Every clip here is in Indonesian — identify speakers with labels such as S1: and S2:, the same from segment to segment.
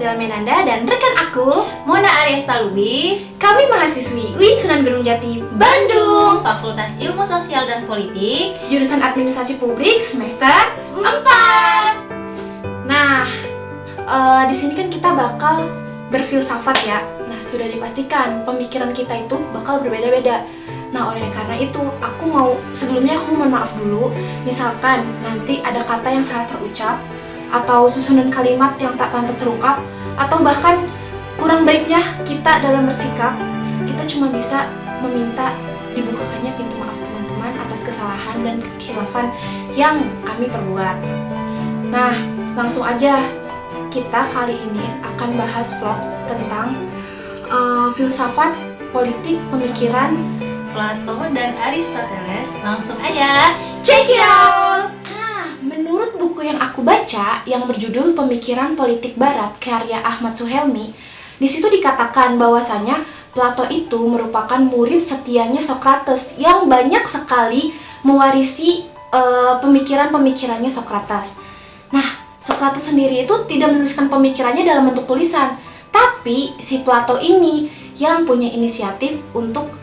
S1: Angela Menanda dan rekan aku
S2: Mona Ariesta Lubis.
S1: Kami mahasiswi UIN Sunan Gunung Jati,
S2: Bandung, Fakultas Ilmu Sosial dan Politik,
S1: jurusan Administrasi Publik semester 4. Nah, di sini kan kita bakal berfilsafat ya. Nah, sudah dipastikan pemikiran kita itu bakal berbeda-beda. Nah, oleh karena itu, sebelumnya aku mohon maaf dulu. Misalkan nanti ada kata yang salah terucap, atau susunan kalimat yang tak pantas terungkap, atau bahkan kurang baiknya kita dalam bersikap, kita cuma bisa meminta dibukakannya pintu maaf teman-teman atas kesalahan dan kekhilafan yang kami perbuat. Nah, langsung aja, kita kali ini akan bahas vlog tentang filsafat, politik, pemikiran
S2: Plato dan Aristoteles. Langsung aja, check it out!
S1: Nah, menurut buku yang aku baca yang berjudul Pemikiran Politik Barat karya Ahmad Suhelmi, di situ dikatakan bahwasanya Plato itu merupakan murid setianya Socrates yang banyak sekali mewarisi pemikiran-pemikirannya Socrates. Nah, Socrates sendiri itu tidak menuliskan pemikirannya dalam bentuk tulisan, tapi si Plato ini yang punya inisiatif untuk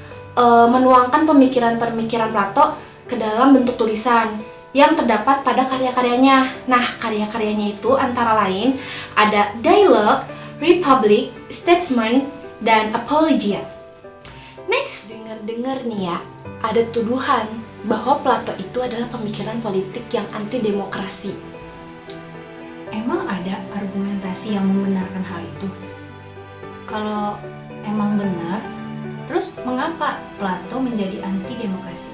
S1: menuangkan pemikiran-pemikiran Plato ke dalam bentuk tulisan yang terdapat pada karya-karyanya. Nah, karya-karyanya itu antara lain ada Dialogue, Republic, Statesman, dan Apologia. Next, dengar-dengar nih ya, ada tuduhan bahwa Plato itu adalah pemikiran politik yang anti demokrasi.
S2: Emang ada argumentasi yang membenarkan hal itu? Kalau emang benar, terus mengapa Plato menjadi anti demokrasi?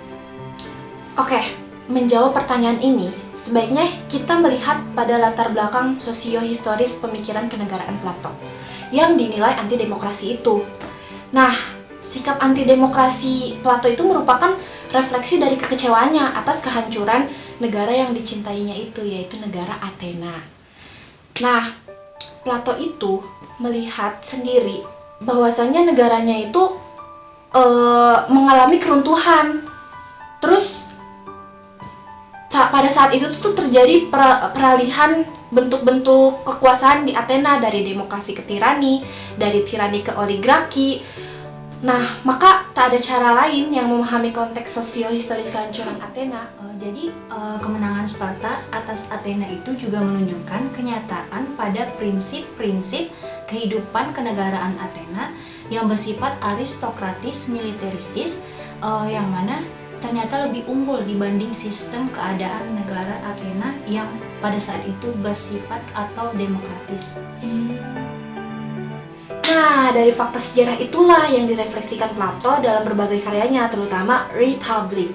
S1: Oke, menjawab pertanyaan ini, sebaiknya kita melihat pada latar belakang sosio-historis pemikiran kenegaraan Plato yang dinilai anti demokrasi itu. Nah, sikap anti demokrasi Plato itu merupakan refleksi dari kekecewaannya atas kehancuran negara yang dicintainya itu, yaitu negara Athena. Nah, Plato itu melihat sendiri bahwasanya negaranya itu mengalami keruntuhan. Terus pada saat itu tuh terjadi peralihan bentuk-bentuk kekuasaan di Athena dari demokrasi ke tirani, dari tirani ke oligarki. Nah, maka tak ada cara lain yang memahami konteks sosio-historis kehancuran Athena.
S2: Jadi kemenangan Sparta atas Athena itu juga menunjukkan kenyataan pada prinsip-prinsip kehidupan kenegaraan Athena yang bersifat aristokratis militeristis, yang mana ternyata lebih unggul dibanding sistem keadaan negara Athena yang pada saat itu bersifat atau demokratis.
S1: Nah, dari fakta sejarah itulah yang direfleksikan Plato dalam berbagai karyanya, terutama Republic.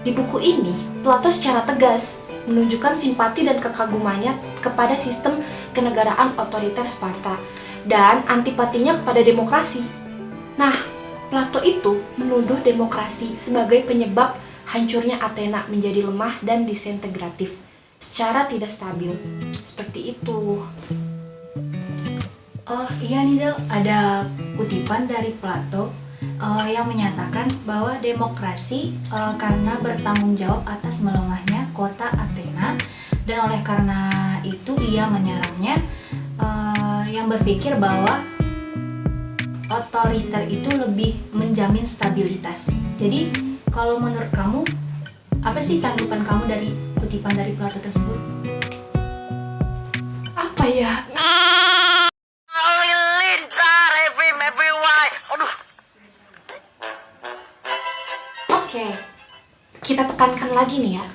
S1: Di buku ini, Plato secara tegas menunjukkan simpati dan kekagumannya kepada sistem kenegaraan otoriter Sparta dan antipatinya kepada demokrasi. Nah, Plato itu menuduh demokrasi sebagai penyebab hancurnya Athena menjadi lemah dan disintegratif secara tidak stabil. Seperti itu.
S2: Oh iya nih Del, ada kutipan dari Plato yang menyatakan bahwa demokrasi karena bertanggung jawab atas melemahnya kota Athena, dan oleh karena itu ia menyerangnya, yang berpikir bahwa otoriter itu lebih menjamin stabilitas. Jadi kalau menurut kamu, apa sih tanggapan kamu dari kutipan dari Plato tersebut?
S1: Apa ya? Oke, kita tekankan lagi nih ya.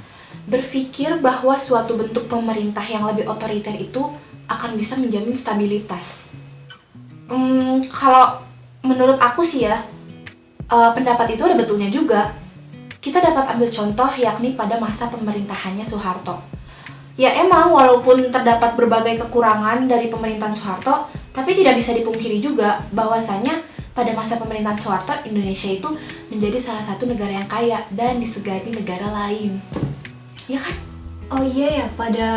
S1: Berpikir bahwa suatu bentuk pemerintah yang lebih otoriter itu akan bisa menjamin stabilitas. Kalau menurut aku sih ya, pendapat itu ada betulnya juga. Kita dapat ambil contoh yakni pada masa pemerintahannya Soeharto. Ya emang walaupun terdapat berbagai kekurangan dari pemerintahan Soeharto, tapi tidak bisa dipungkiri juga bahwasanya pada masa pemerintahan Soeharto, Indonesia itu menjadi salah satu negara yang kaya dan disegani negara lain. Ya kan?
S2: Oh iya ya, pada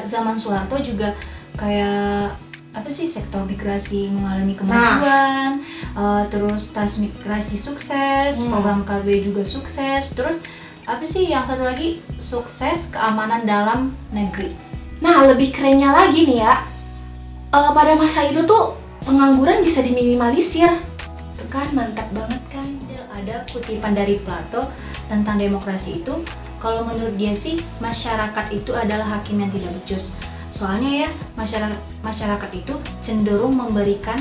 S2: zaman Soeharto juga kayak sektor migrasi mengalami kemajuan, terus transmigrasi sukses, program KB juga sukses, terus yang satu lagi sukses keamanan dalam negeri.
S1: Nah, lebih kerennya lagi nih ya, pada masa itu tuh pengangguran bisa diminimalisir. Tuh kan mantap banget kan.
S2: Ada kutipan dari Plato tentang demokrasi itu, kalau menurut dia sih masyarakat itu adalah hakim yang tidak becus. Soalnya ya masyarakat itu cenderung memberikan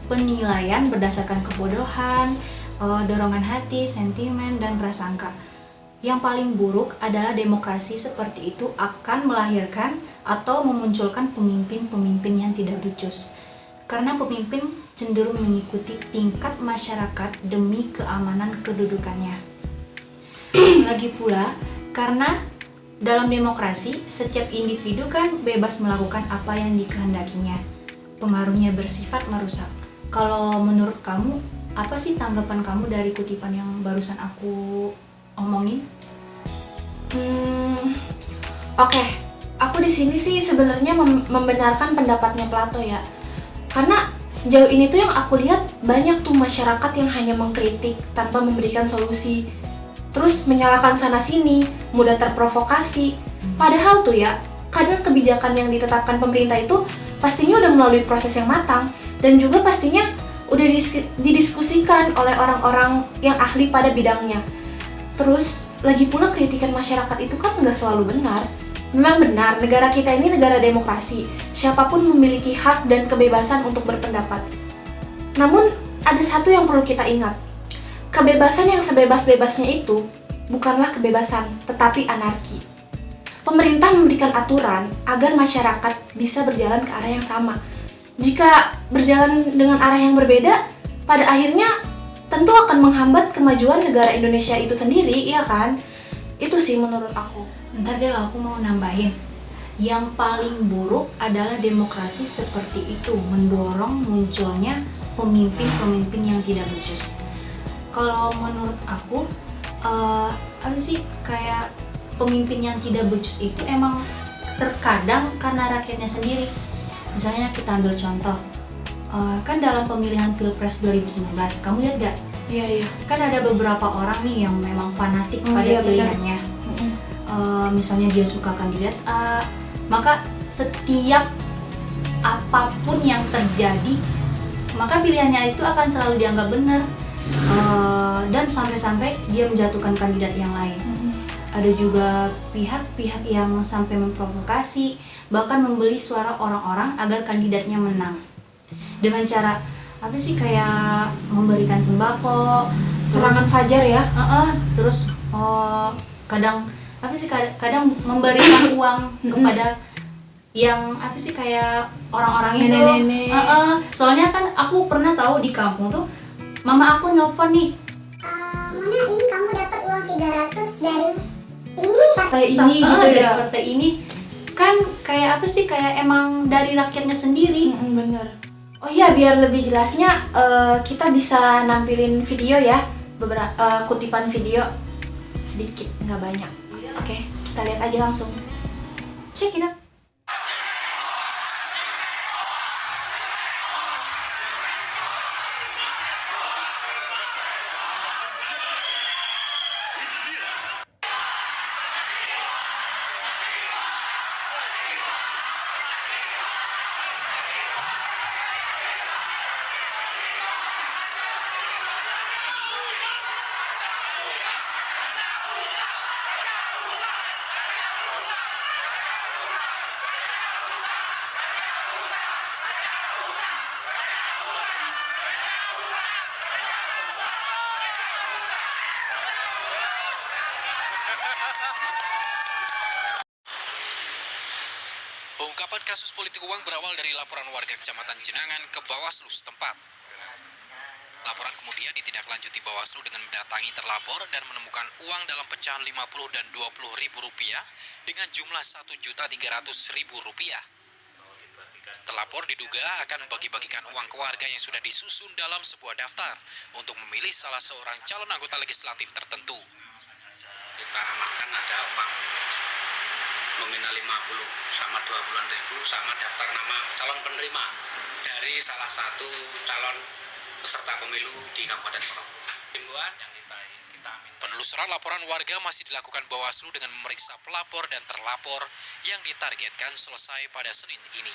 S2: penilaian berdasarkan kebodohan, dorongan hati, sentimen, dan prasangka. Yang paling buruk adalah demokrasi seperti itu akan melahirkan atau memunculkan pemimpin-pemimpin yang tidak becus. Karena pemimpin cenderung mengikuti tingkat masyarakat demi keamanan kedudukannya. Lagi pula, karena dalam demokrasi, setiap individu kan bebas melakukan apa yang dikehendakinya. Pengaruhnya bersifat merusak. Kalau menurut kamu, apa sih tanggapan kamu dari kutipan yang barusan aku omongin?
S1: Oke. Aku di sini sih sebenarnya membenarkan pendapatnya Plato ya. Karena sejauh ini tuh yang aku lihat banyak tuh masyarakat yang hanya mengkritik tanpa memberikan solusi. Terus menyalahkan sana sini, mudah terprovokasi. Padahal tuh ya, kadang kebijakan yang ditetapkan pemerintah itu pastinya udah melalui proses yang matang dan juga pastinya udah didiskusikan oleh orang-orang yang ahli pada bidangnya. Terus lagi pula kritikan masyarakat itu kan nggak selalu benar. Memang benar, negara kita ini negara demokrasi. Siapapun memiliki hak dan kebebasan untuk berpendapat. Namun, ada satu yang perlu kita ingat. Kebebasan yang sebebas-bebasnya itu bukanlah kebebasan, tetapi anarki. Pemerintah memberikan aturan agar masyarakat bisa berjalan ke arah yang sama. Jika berjalan dengan arah yang berbeda, pada akhirnya tentu akan menghambat kemajuan negara Indonesia itu sendiri, iya kan? Itu sih menurut aku.
S2: Ntar deh aku mau nambahin. Yang paling buruk adalah demokrasi seperti itu, mendorong munculnya pemimpin-pemimpin yang tidak becus. Kalau menurut aku, apa sih, kayak pemimpin yang tidak becus itu emang terkadang karena rakyatnya sendiri. Misalnya kita ambil contoh, kan dalam pemilihan Pilpres 2019, kamu lihat gak?
S1: Iya.
S2: Kan ada beberapa orang nih yang memang fanatik pada
S1: iya,
S2: pilihannya. Misalnya dia suka kandidat A, maka setiap apapun yang terjadi, maka pilihannya itu akan selalu dianggap benar. Dan sampai-sampai dia menjatuhkan kandidat yang lain. Ada juga pihak-pihak yang sampai memprovokasi, bahkan membeli suara orang-orang agar kandidatnya menang dengan cara apa sih, kayak memberikan sembako,
S1: Serangan fajar ya.
S2: terus kadang apa sih, kadang memberikan uang kepada yang apa sih, kayak orang-orang itu.
S1: Nenek-nenek.
S2: Soalnya kan aku pernah tahu di kampung tuh, mama aku nelpon nih,
S3: Mona, ini kamu dapat uang 300 dari ini
S1: Kayak ini gitu
S2: dari
S1: ya.
S2: partai ini. Kan kayak apa sih, kayak emang dari rakyatnya sendiri.
S1: Bener. Oh iya, biar lebih jelasnya kita bisa nampilin video ya, beberapa kutipan video sedikit, nggak banyak. Oke, kita lihat aja langsung.
S2: Check it out.
S4: Pengungkapan kasus politik uang berawal dari laporan warga Kecamatan Jenangan ke Bawaslu setempat. Laporan kemudian ditindaklanjuti Bawaslu dengan mendatangi terlapor dan menemukan uang dalam pecahan 50 dan 20 ribu rupiah dengan jumlah 1.300.000 rupiah. Terlapor diduga akan membagi-bagikan uang ke warga yang sudah disusun dalam sebuah daftar untuk memilih salah seorang calon anggota legislatif tertentu.
S5: Kita amankan ada uang nominal 50 sama 20.000 sama daftar nama calon penerima dari salah satu calon peserta pemilu di Kabupaten Ponorogo. Himbauan yang kita minta.
S4: Penelusuran laporan warga masih dilakukan Bawaslu dengan memeriksa pelapor dan terlapor yang ditargetkan selesai pada Senin ini.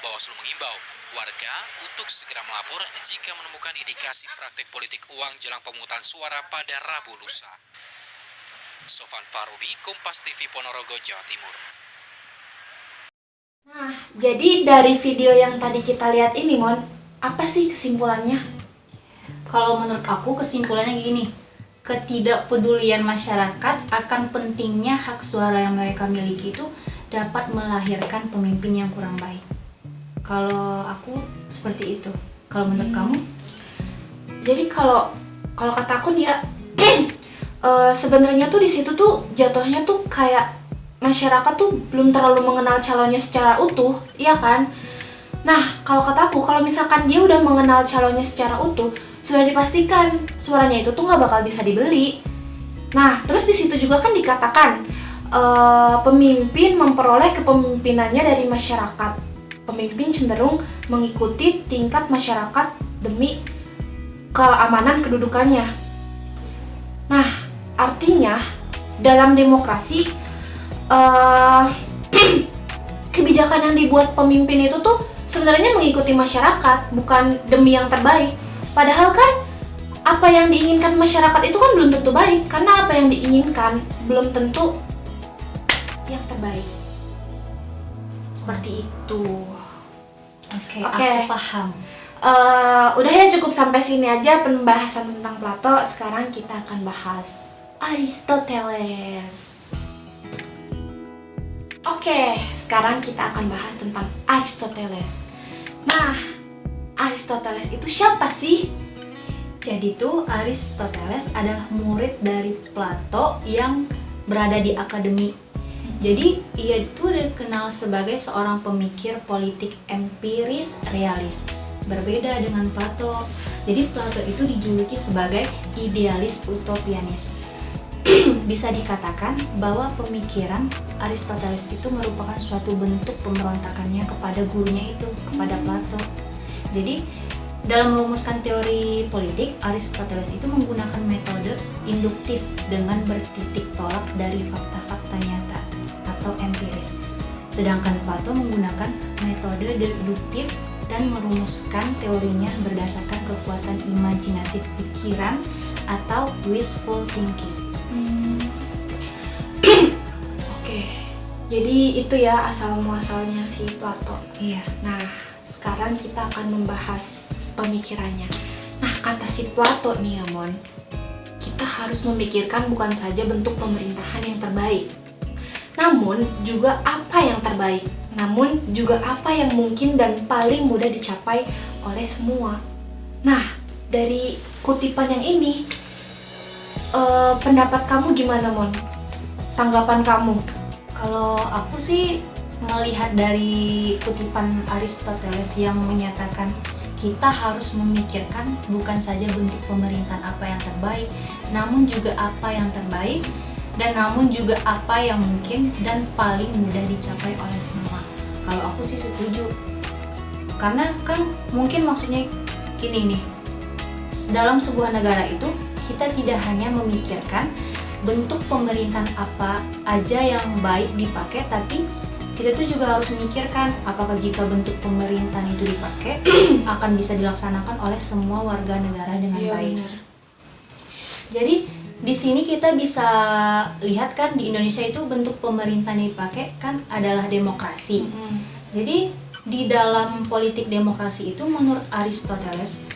S4: Bawaslu mengimbau warga untuk segera melapor jika menemukan indikasi praktik politik uang jelang pemungutan suara pada Rabu lusa. Sofan Farudi, Kompas TV Ponorogo, Jawa Timur.
S1: Nah, jadi dari video yang tadi kita lihat ini, Mon, apa sih kesimpulannya?
S2: Kalau menurut aku kesimpulannya gini, ketidakpedulian masyarakat akan pentingnya hak suara yang mereka miliki itu dapat melahirkan pemimpin yang kurang baik. Kalau aku seperti itu. Kalau menurut kamu?
S1: Jadi kalau kata aku nih ya, sebenarnya tuh di situ tuh jatuhnya tuh kayak masyarakat tuh belum terlalu mengenal calonnya secara utuh, iya kan? Nah, kalau kata aku, kalau misalkan dia udah mengenal calonnya secara utuh, sudah dipastikan suaranya itu tuh nggak bakal bisa dibeli. Nah, terus di situ juga kan dikatakan pemimpin memperoleh kepemimpinannya dari masyarakat. Pemimpin cenderung mengikuti tingkat masyarakat demi keamanan kedudukannya. Nah, artinya dalam demokrasi kebijakan yang dibuat pemimpin itu tuh sebenarnya mengikuti masyarakat, bukan demi yang terbaik. Padahal kan apa yang diinginkan masyarakat itu kan belum tentu baik, karena apa yang diinginkan belum tentu yang terbaik. Seperti itu.
S2: Oke,
S1: Oke.
S2: aku paham.
S1: Udah ya, cukup sampai sini aja pembahasan tentang Plato. Sekarang kita akan bahas Aristoteles. Oke, sekarang kita akan bahas tentang Aristoteles. Nah, Aristoteles itu siapa sih?
S2: Jadi tuh Aristoteles adalah murid dari Plato yang berada di akademi. Jadi ia itu dikenal sebagai seorang pemikir politik empiris realis. Berbeda dengan Plato. Jadi Plato itu dijuluki sebagai idealis utopianis. Bisa dikatakan bahwa pemikiran Aristoteles itu merupakan suatu bentuk pemberontakannya kepada gurunya itu, kepada Plato. Jadi dalam merumuskan teori politik, Aristoteles itu menggunakan metode induktif dengan bertitik tolak dari fakta-fakta nyata atau empiris. Sedangkan Plato menggunakan metode deduktif dan merumuskan teorinya berdasarkan kekuatan imajinatif pikiran atau wishful thinking.
S1: Oke, jadi itu ya asal muasalnya si Plato.
S2: Iya.
S1: Nah, sekarang kita akan membahas pemikirannya. Nah, kata si Plato nih ya, Mon, kita harus memikirkan bukan saja bentuk pemerintahan yang terbaik, namun juga apa yang terbaik, namun juga apa yang mungkin dan paling mudah dicapai oleh semua. Nah, dari kutipan yang ini, pendapat kamu gimana, Mon? Tanggapan kamu?
S2: Kalau aku sih melihat dari kutipan Aristoteles yang menyatakan kita harus memikirkan bukan saja bentuk pemerintahan apa yang terbaik, namun juga apa yang terbaik, dan namun juga apa yang mungkin dan paling mudah dicapai oleh semua. Kalau aku sih setuju. Karena kan mungkin maksudnya gini nih, dalam sebuah negara itu kita tidak hanya memikirkan bentuk pemerintahan apa aja yang baik dipakai, tapi kita tuh juga harus memikirkan apakah jika bentuk pemerintahan itu dipakai akan bisa dilaksanakan oleh semua warga negara dengan baik.
S1: Benar.
S2: Jadi di sini kita bisa lihat kan di Indonesia itu bentuk pemerintahan yang dipakai kan adalah demokrasi. Jadi di dalam politik demokrasi itu menurut Aristoteles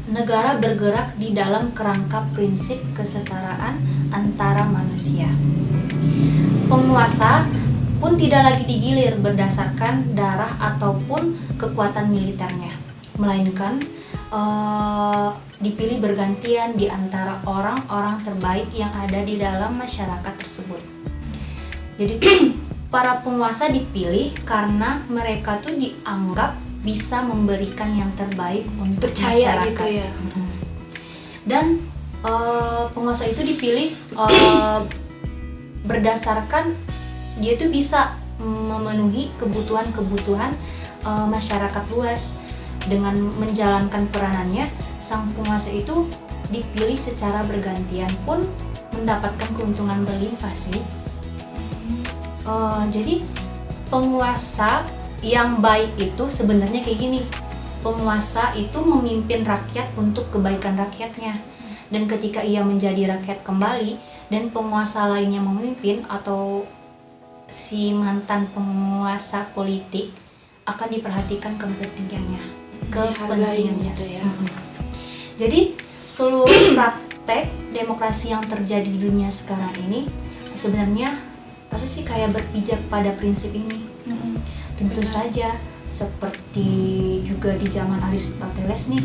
S2: negara bergerak di dalam kerangka prinsip kesetaraan antara manusia. Penguasa pun tidak lagi digilir berdasarkan darah ataupun kekuatan militernya, melainkan dipilih bergantian di antara orang-orang terbaik yang ada di dalam masyarakat tersebut. Jadi para penguasa dipilih karena mereka tuh dianggap bisa memberikan yang terbaik untuk
S1: Percaya
S2: masyarakat.
S1: gitu ya.
S2: Dan penguasa itu dipilih berdasarkan dia tuh bisa memenuhi kebutuhan-kebutuhan masyarakat luas. Dengan menjalankan peranannya, sang penguasa itu dipilih secara bergantian pun mendapatkan keuntungan berlimpah sih. Jadi penguasa yang baik itu sebenarnya kayak gini. Penguasa itu memimpin rakyat untuk kebaikan rakyatnya. Dan ketika ia menjadi rakyat kembali dan penguasa lainnya memimpin atau si mantan penguasa politik akan diperhatikan kepentingannya.
S1: Gitu ya.
S2: Jadi seluruh praktek demokrasi yang terjadi di dunia sekarang ini sebenarnya apa sih kayak berpijak pada prinsip ini. Tentu saja seperti juga di zaman Aristoteles nih.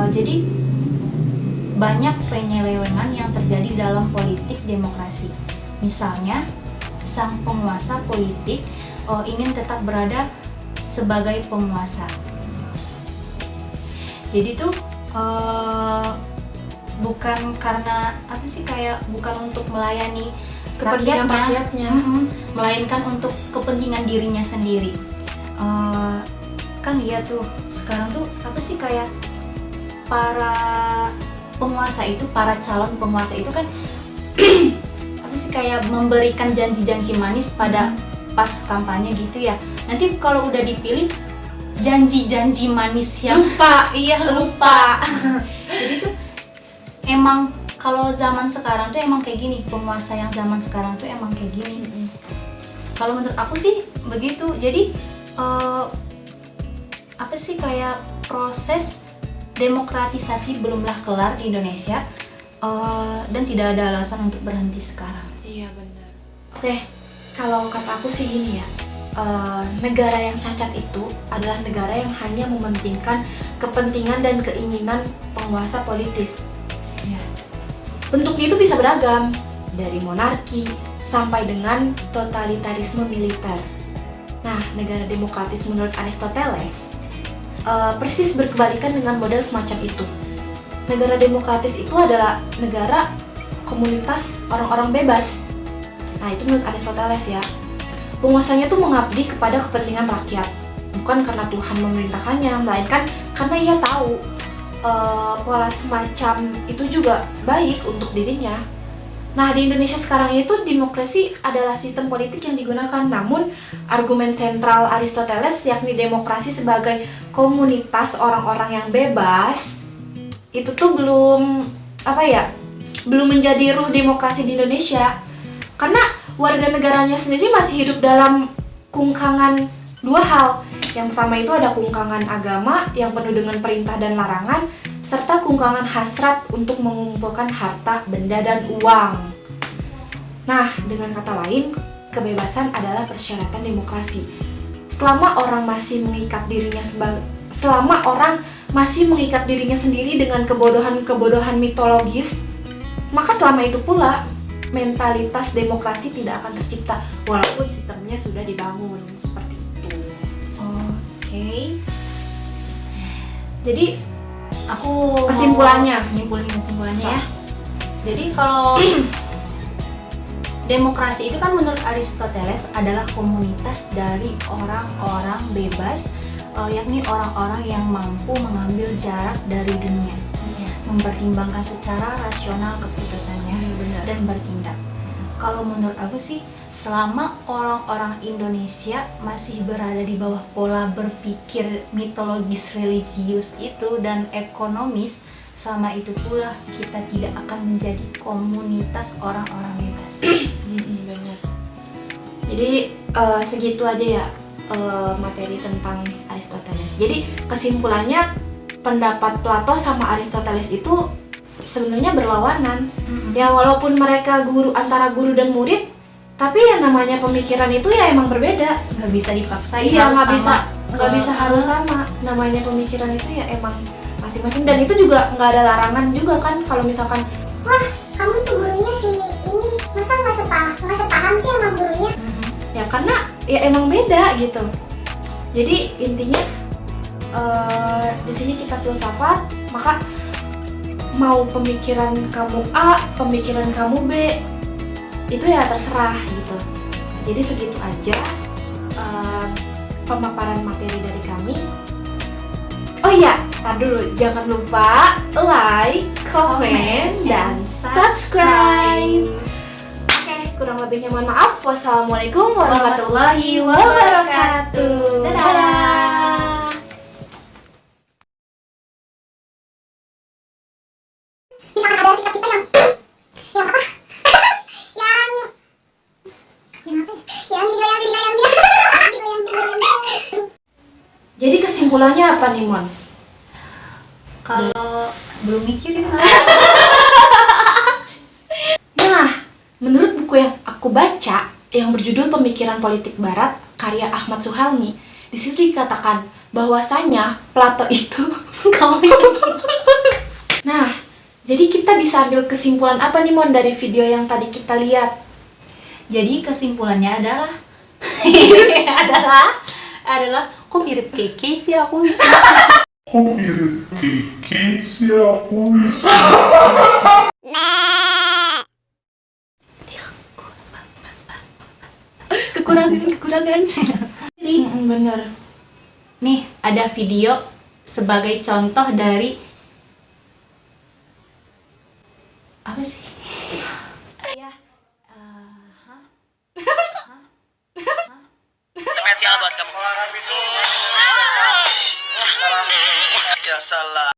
S2: Jadi banyak penyelewengan yang terjadi dalam politik demokrasi. Misalnya, sang penguasa politik ingin tetap berada sebagai penguasa. Jadi tuh bukan karena apa sih kayak bukan untuk melayani
S1: Kepentingan rakyatnya.
S2: Melainkan untuk kepentingan dirinya sendiri. Kan lihat tuh sekarang tuh apa sih kayak para penguasa itu, para calon penguasa itu kan apa sih kayak memberikan janji-janji manis pada pas kampanye gitu ya. Nanti kalau udah dipilih janji-janji manis yang lupa. Jadi tuh emang kalau zaman sekarang tuh emang kayak gini, penguasa yang zaman sekarang tuh emang kayak gini. Kalau menurut aku sih begitu. Jadi apa sih kayak proses demokratisasi belumlah kelar di Indonesia dan tidak ada alasan untuk berhenti sekarang.
S1: Iya benar. Oke, kalau kata aku sih gini ya, negara yang cacat itu adalah negara yang hanya mementingkan kepentingan dan keinginan penguasa politis.
S2: Ya.
S1: Bentuknya itu bisa beragam, dari monarki sampai dengan totalitarisme militer. Nah, negara demokratis menurut Aristoteles persis berkebalikan dengan model semacam itu. Negara demokratis itu adalah negara komunitas orang-orang bebas. Nah, itu menurut Aristoteles ya. Penguasanya tuh mengabdi kepada kepentingan rakyat, bukan karena Tuhan memerintahkannya, melainkan karena ia tahu pola semacam itu juga baik untuk dirinya. Nah, di Indonesia sekarang ini tuh demokrasi adalah sistem politik yang digunakan, namun argumen sentral Aristoteles yakni demokrasi sebagai komunitas orang-orang yang bebas itu tuh belum menjadi ruh demokrasi di Indonesia. Karena warga negaranya sendiri masih hidup dalam kungkangan dua hal. Yang pertama itu ada kungkangan agama yang penuh dengan perintah dan larangan, serta kungkangan hasrat untuk mengumpulkan harta, benda, dan uang. Nah, dengan kata lain, kebebasan adalah persyaratan demokrasi. Selama orang masih mengikat dirinya sendiri dengan kebodohan mitologis, maka selama itu pula mentalitas demokrasi tidak akan tercipta walaupun sistemnya sudah dibangun seperti itu.
S2: Oke. Jadi aku
S1: Kesimpulannya
S2: ya. Jadi kalau demokrasi itu kan menurut Aristoteles adalah komunitas dari orang-orang bebas, yakni orang-orang yang mampu mengambil jarak dari dunia, mempertimbangkan secara rasional keputusannya dan bertindak. Kalau menurut aku sih, selama orang-orang Indonesia masih berada di bawah pola berpikir mitologis religius itu dan ekonomis, sama itu pula kita tidak akan menjadi komunitas orang-orang bebas.
S1: Benar. Jadi segitu aja ya materi tentang Aristoteles. Jadi kesimpulannya pendapat Plato sama Aristoteles itu sebenarnya berlawanan. Ya walaupun mereka antara guru dan murid, tapi yang namanya pemikiran itu ya emang berbeda.
S2: Nggak bisa dipaksain.
S1: Iya, nggak bisa harus sama. Namanya pemikiran itu ya emang masing-masing, dan itu juga nggak ada larangan juga kan kalau misalkan
S3: Wah, kamu tuh gurunya si ini, masa nggak sepaham sih sama gurunya?
S1: ya karena ya emang beda gitu. Jadi intinya di sini kita filsafat, maka mau pemikiran kamu A, pemikiran kamu B, itu ya terserah gitu. Jadi segitu aja pemaparan materi dari kami. Oh iya, tar dulu, jangan lupa like, comment, dan subscribe. Oke, Kurang lebihnya mohon maaf. Wassalamualaikum warahmatullahi wabarakatuh. Dadah.
S3: Misalkan ada sikap kita yang apa?
S1: Jadi kesimpulannya apa nih, Mon?
S2: Kalau belum mikirin lah.
S1: Nah, menurut buku yang aku baca yang berjudul Pemikiran Politik Barat karya Ahmad Suhelmi, di situ dikatakan bahwasanya Plato itu
S2: Kamu
S1: Nah, jadi kita bisa ambil kesimpulan apa nih, Mon, dari video yang tadi kita lihat?
S2: Jadi kesimpulannya adalah adalah kok mirip Keke sih aku. Kekurangan.
S1: Bener.
S2: Nih, ada video sebagai contoh dari apa sih?
S1: Ya.
S6: Spesial buat kamu. Ya salah.